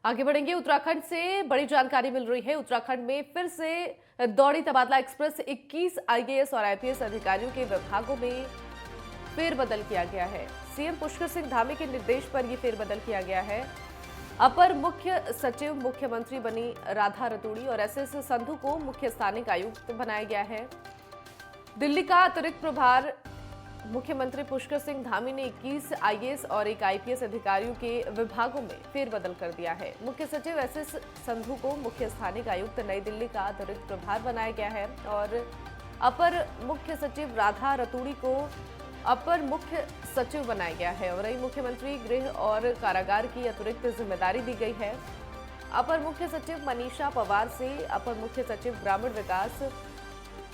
आगे बढ़ेंगे। उत्तराखंड से बड़ी जानकारी मिल रही है। उत्तराखंड में फिर से दौड़ी तबादला एक्सप्रेस। 21 आईएएस और आईपीएस अधिकारियों के विभागों में फेरबदल किया गया है। सीएम पुष्कर सिंह धामी के निर्देश पर यह फेरबदल किया गया है। अपर मुख्य सचिव मुख्यमंत्री बनी राधा रतूड़ी और एसएस संधू को मुख्य स्थानिक आयुक्त बनाया गया है। दिल्ली का अतिरिक्त प्रभार मुख्यमंत्री पुष्कर सिंह धामी ने 21 आईएएस और एक आईपीएस अधिकारियों के विभागों में फेरबदल कर दिया है। मुख्य सचिव एसएस संधू को मुख्य स्थानिक आयुक्त नई दिल्ली का अतिरिक्त प्रभार बनाया गया है और अपर मुख्य सचिव राधा रतूड़ी को अपर मुख्य सचिव बनाया गया है। और वहीं मुख्यमंत्री गृह और कारागार की अतिरिक्त जिम्मेदारी दी गई है। अपर मुख्य सचिव मनीषा पवार से अपर मुख्य सचिव ग्रामीण विकास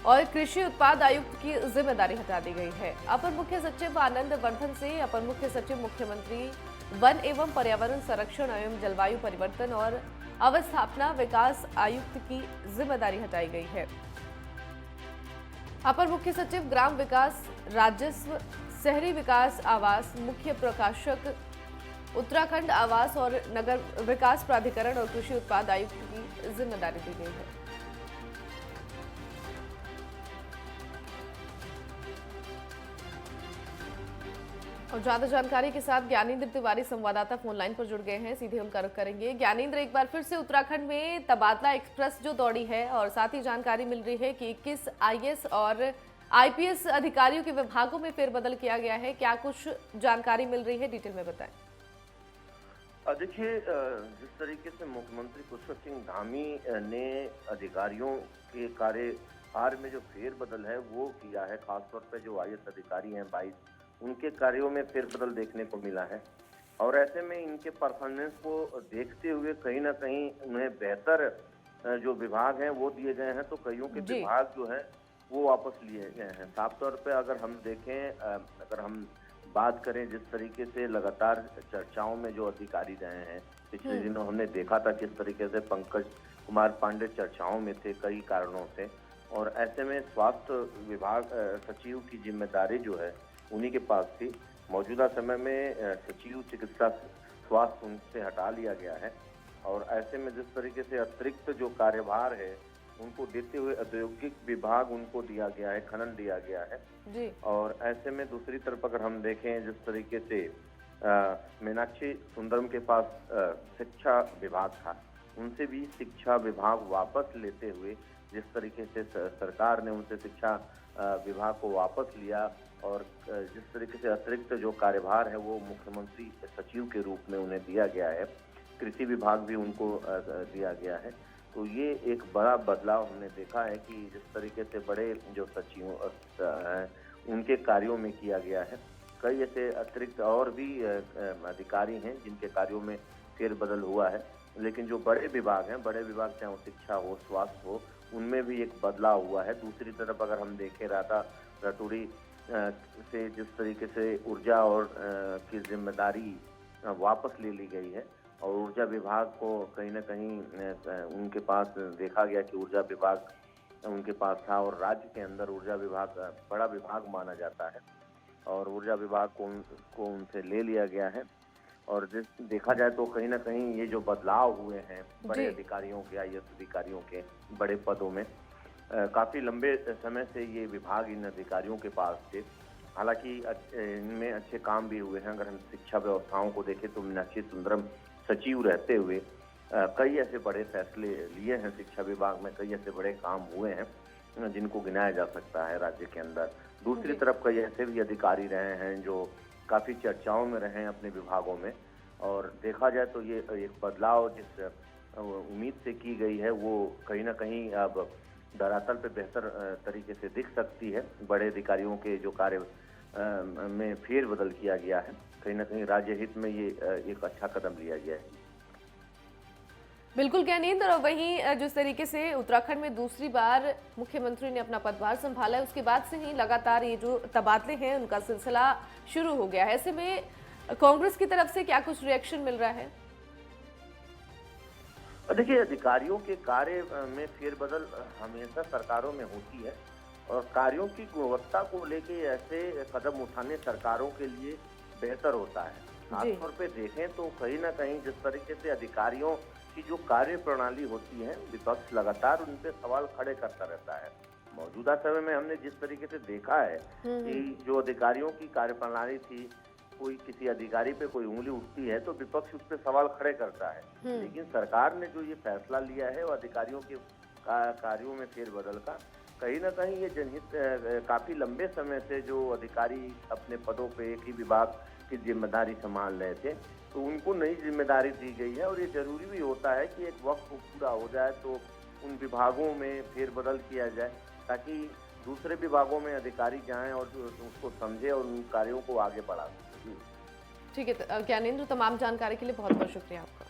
और कृषि उत्पाद आयुक्त की जिम्मेदारी हटा दी गई है। अपर मुख्य सचिव आनंद वर्धन से अपर मुख्य सचिव मुख्यमंत्री वन एवं पर्यावरण संरक्षण एवं जलवायु परिवर्तन और अवस्थापना विकास आयुक्त की जिम्मेदारी हटाई गई है। अपर मुख्य सचिव ग्राम विकास, राजस्व, शहरी विकास, आवास, मुख्य प्रकाशक, उत्तराखंड आवास और नगर विकास प्राधिकरण और कृषि उत्पाद आयुक्त की जिम्मेदारी दी गई है। और ज्यादा जानकारी के साथ ज्ञानेंद्र तिवारी संवाददाता फोन लाइन पर जुड़ गए हैं। सीधे हम करेंगे। ज्ञानेंद्र, एक बार फिर से उत्तराखंड में तबादला एक्सप्रेस जो दौड़ी है और साथ ही जानकारी मिल रही है कि 21 आईएएस और आईपीएस अधिकारियों के विभागों में फेरबदल किया गया है। क्या कुछ जानकारी मिल रही है, डिटेल में बताएं। देखिए, जिस तरीके से मुख्यमंत्री पुष्कर सिंह धामी ने अधिकारियों के कार्यभार में जो फेरबदल है वो किया है, खासतौर पर जो आईएएस अधिकारी हैं 22, उनके कार्यों में फेरबदल देखने को मिला है। और ऐसे में इनके परफॉर्मेंस को देखते हुए कहीं ना कहीं उन्हें बेहतर जो विभाग हैं वो दिए गए हैं, तो कईयों के विभाग जो हैं वो वापस लिए गए हैं। साफ तौर पे अगर हम देखें, अगर हम बात करें जिस तरीके से लगातार चर्चाओं में जो अधिकारी रहे हैं, पिछले दिनों हमने देखा था किस तरीके से पंकज कुमार पांडे चर्चाओं में थे कई कारणों से। और ऐसे में स्वास्थ्य विभाग सचिव की जिम्मेदारी जो है उन्हीं के पास थी। मौजूदा समय में सचिव चिकित्सा स्वास्थ्य उनसे हटा लिया गया है। और ऐसे में जिस तरीके से अतिरिक्त जो कार्यभार है उनको देते हुए औद्योगिक विभाग उनको दिया गया है, खनन दिया गया है जी। और ऐसे में दूसरी तरफ अगर हम देखें जिस तरीके से मीनाक्षी सुंदरम के पास शिक्षा विभाग था, उनसे भी शिक्षा विभाग वापस लेते हुए जिस तरीके से सरकार ने उनसे शिक्षा विभाग को वापस लिया और जिस तरीके से अतिरिक्त जो कार्यभार है वो मुख्यमंत्री सचिव के रूप में उन्हें दिया गया है, कृषि विभाग भी उनको दिया गया है। तो ये एक बड़ा बदलाव हमने देखा है कि जिस तरीके से बड़े जो सचिव हैं उनके कार्यों में किया गया है। कई ऐसे अतिरिक्त और भी अधिकारी हैं जिनके कार्यों में फेरबदल हुआ है, लेकिन जो बड़े विभाग हैं, बड़े विभाग चाहे वो शिक्षा हो, स्वास्थ्य हो, उनमें भी एक बदलाव हुआ है। दूसरी तरफ अगर हम देखें, राधा रतूड़ी से जिस तरीके से ऊर्जा और की जिम्मेदारी वापस ले ली गई है और ऊर्जा विभाग को कहीं ना कहीं उनके पास देखा गया कि ऊर्जा विभाग उनके पास था और राज्य के अंदर ऊर्जा विभाग बड़ा विभाग माना जाता है और ऊर्जा विभाग को उनसे ले लिया गया है। और देखा जाए तो कहीं ना कहीं ये जो बदलाव हुए हैं बड़े अधिकारियों के, आईएएस अधिकारियों के बड़े पदों में, काफी लंबे समय से ये विभाग इन अधिकारियों के पास थे। हालांकि इनमें अच्छे काम भी हुए हैं। अगर हम शिक्षा व्यवस्थाओं को देखें तो मीनाक्षी सुंदरम सचिव रहते हुए कई ऐसे बड़े फैसले लिए हैं शिक्षा विभाग में, कई ऐसे बड़े काम हुए हैं जिनको गिनाया जा सकता है राज्य के अंदर। दूसरी तरफ कई ऐसे भी अधिकारी रहे हैं जो काफी चर्चाओं में रहे हैं अपने विभागों में। और देखा जाए तो ये एक बदलाव जिस उम्मीद से की गई है वो कहीं ना कहीं अब धरातल पे बेहतर तरीके से दिख सकती है। बड़े अधिकारियों के जो कार्य में फेरबदल किया गया है, कहीं ना कहीं राज्य हित में ये एक अच्छा कदम लिया गया है। बिल्कुल ज्ञानेंद्र, और वहीं जिस तरीके से उत्तराखंड में दूसरी बार मुख्यमंत्री ने अपना पदभार संभाला है उसके बाद से ही लगातार ये जो तबादले हैं उनका सिलसिला शुरू हो गया है। ऐसे में कांग्रेस की तरफ से क्या कुछ रिएक्शन मिल रहा है? देखिए, अधिकारियों के कार्य में फेरबदल हमेशा सरकारों में होती है और कार्यों की गुणवत्ता को लेके ऐसे कदम उठाने सरकारों के लिए बेहतर होता है। खासतौर पे देखें तो कहीं ना कहीं जिस तरीके से अधिकारियों की जो कार्य प्रणाली होती है, विपक्ष लगातार उन पे सवाल खड़े करता रहता है। मौजूदा समय में हमने जिस तरीके से देखा है कि जो अधिकारियों की कार्यप्रणाली थी, कोई किसी अधिकारी पे कोई उंगली उठती है तो विपक्ष उस पर सवाल खड़े करता है। लेकिन सरकार ने जो ये फैसला लिया है वो अधिकारियों के कार्यों में फेरबदल का, कहीं ना कहीं ये जनहित काफी लंबे समय से जो अधिकारी अपने पदों पे एक ही विभाग की जिम्मेदारी संभाल रहे थे, तो उनको नई जिम्मेदारी दी गई है। और ये जरूरी भी होता है कि एक वक्त पूरा हो जाए तो उन विभागों में फेरबदल किया जाए, ताकि दूसरे विभागों में अधिकारी जाएं और उसको समझे और उन कार्यों को आगे बढ़ा सकें। ठीक है, ज्ञानेंद्र, तमाम जानकारी के लिए बहुत बहुत शुक्रिया आपका।